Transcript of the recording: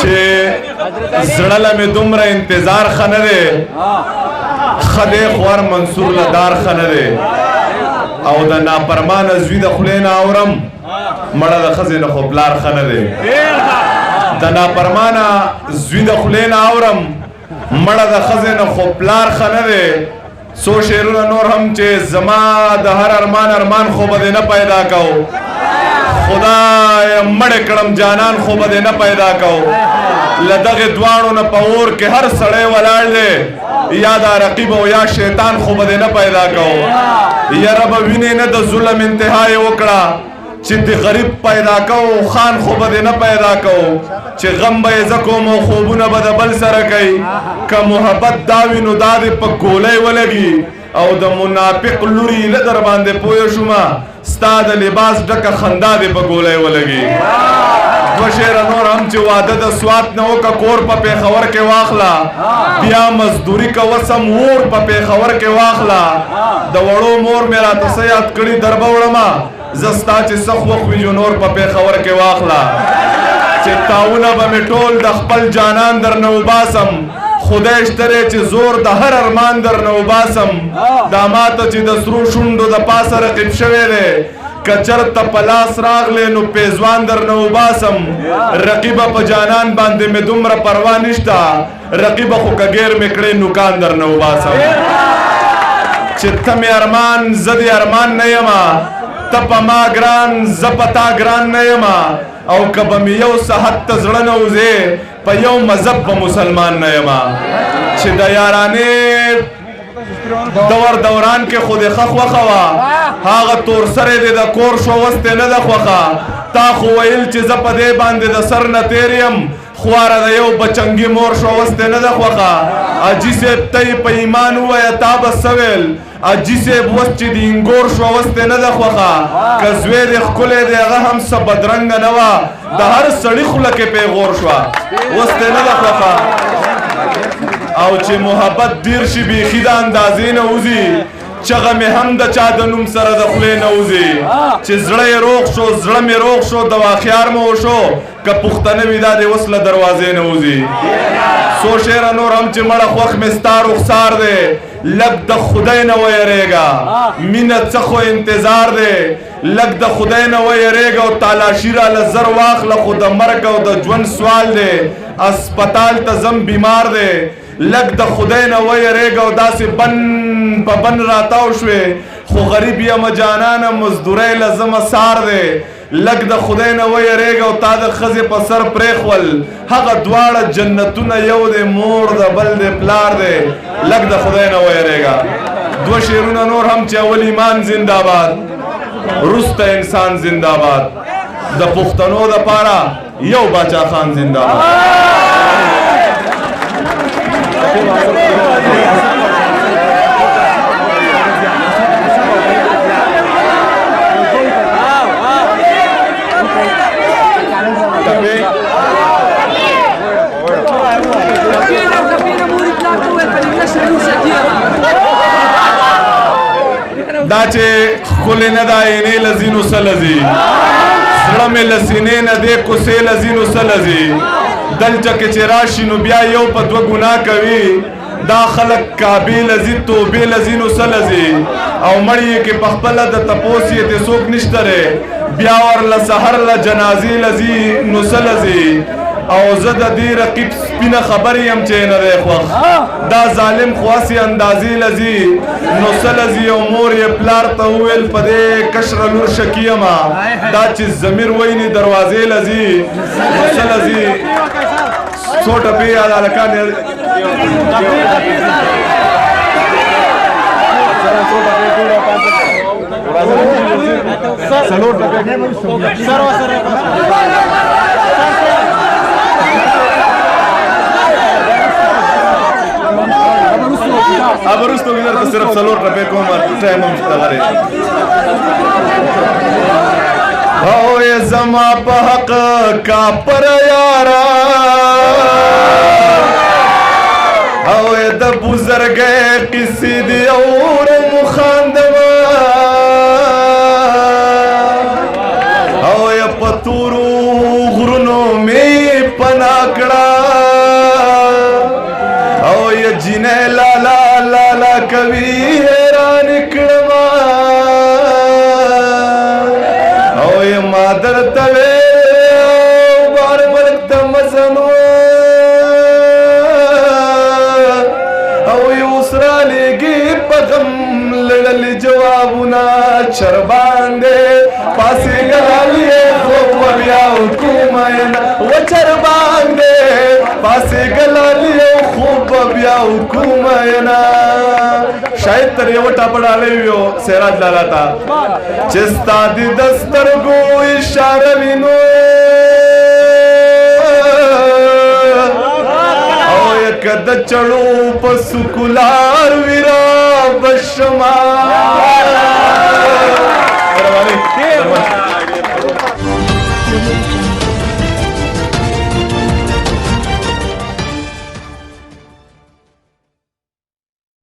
چې زړه له مې دومره انتظار ښه نه دی ښه دی خو هر منصور له دار ښه نه دی او د نافرمانه زوی د خولې نه اورم مړه د ښځې نه خو پلار ښه نه دی د نافرمانه زوی د خولې نه اورم مړه د ښځې نه خو پلار ښه نه دی څو شعرونه نور هم چې زما د هر ارمان خو به دې نه پیدا کو خدای مړ کړم جانان خو به دې نه پیدا کو له دغې دواړو نه په اور کې هر سړی ولاړ دی یا دا رقیب او یا شیطان خو به دې نه پیدا کو یاره به وینې نه د ظلم انتها یې وکړه چې د غریب پیدا کو خان خو به دې نه پیدا کو چې غم به یې زه کوم او خوبونه به د بل سره کوي که محبت دا وي نو دا دې په ګولۍ ولګي او د منافق لوري نه در باندې پوه شومه ستا د لباس ډکه خندا دې په ګولۍ ولګي دوه شعره نور هم چې واده د سوات نه وکه کور په پېښور کې واخله بیا مزدوري کوه سم اور په پېښور کې واخله د وړو مور مې راته څه یاد کړي در به وړمه زه ستا چې څه خوښ وي جو نور په پېښور کې واخله چې تاونه به مې ټول د خپل جانان در نه وباسم خدای شته دی چې زور د هر ارمان در نه وباسم دا ماته چې د سرو شونډو د پاسه رقیب شوی دی که چرته په لاس راغلی نو پیزوان در نه وباسم رقیبه په جانان باندې مې دومره پروا نشته رقیبه خو که ګیر مې کړې نوکان در نه وباسم چې ته مې ارمان زه دې ارمان نه یمه ته په ما ګران زه په تا ګران نه یمه او که به مې یو صحت ته زړه نه وځې په یو مذهب به مسلمان نه یمه چې د یارانې دوران کې خو دې ښه خوښه وه هغه تور سری دې د کور شو اوس دې نه ده خوښه تا خو ویل چې زه په دې باندې د سر نه تېر یم خواره د یو بچنګي مور شو اوس دې نه ده خوښه حاجي صاحب ته یې په ایمان ووایه تا به څه ویل حاجي صاحب اوس چې د انګور شو اوس دې نه ده خوښه که زوی دې ښکلی دی هغه هم څه بدرنګه نه وه د هر سړي خوله کې پیغور شوه اوس دې نه ده خوښه او چې محبت ډیر شي بیخي د اندازې نه وځي چغه مې هم د چا د نوم سره د خولې نه وځي چې زړه یې روغ شو زړه مې روغ شو دوا خیار مې وشو که پښتنه وي دا دې اوس له دروازې نه وځي څو شعره نور هم چې مړه خوښ مې ستا رخسار دی لږ د خدای نه ویریږه مینه څه خو انتظار دی لږ د خدای نه ویریږه او تالاشي راله زر واخله خو د مرګ او د ژوند سوال دی اسپتال ته ځم بیمار دی لږ د خدای نه ویریږه او داسې بن په بن راتاو شوې خو غریب یم جانانه مزدورۍ له زمه سار دی لږ د خدای نه ویریږه او تا د ښځې په سر پرېښول هغه دواړه جنتونه یو دی مور د بل دی پلار دی لږ د خدای نه ویریږه دوه شعرونه نور هم چې اول ایمان زنده‌باد وروسته انسان زنده‌باد د پښتنو دپاره یو باچا خان زنده‌باد دا چې ښکلې نه ده عینې له ځینو څه لځي زړه مې له سینې نه دی کوڅې له ځینو څه لځي دلته کې چې راشي نو بیا یو په دوه ګناه کوي دا خلک کعبې لځي توبې له ځینو څه لځي او مړ یې کې پخپله د تپوس یې ته څوک نشته دی بیا ورله سحر له جنازې لځي نو څه لځي او زه د دې رقیب سپینه خبر یم چې نه دی خوښ دا ظالم خو هسې اندازې لځي نو څه لځي او مور یې پلار ته وویل په دې کشره لور شکي یمه دا چې ضمیر ویني دروازې لځي نو څه لځي څو ټپې یاد هلکان अब रुस्तों की तरफ सिर्फ सलोर रफे को मर टाइम हम तगरे हो ये जमा पहक का पर यारा हो ये द बुजुर्ग किसी दी और मुखांदमा हो ये पतुरु गुरनो में فنا کړه او یا جنې لالا لالا کوي حیران کړم او یا ما درته بار ملک ته مزنو او یا اوس رالیږي په غم لړلي جوابونه چر باندې پاسېږي خوب بیا حکومت و چر باندې پاسېږي خوب بیا حکومت شاید تر یو ټاپ ډالۍ ویو سراج لالا ته چې ستا د سترګو اشاره وینو او یک د چړو په سکولار ویرا بشما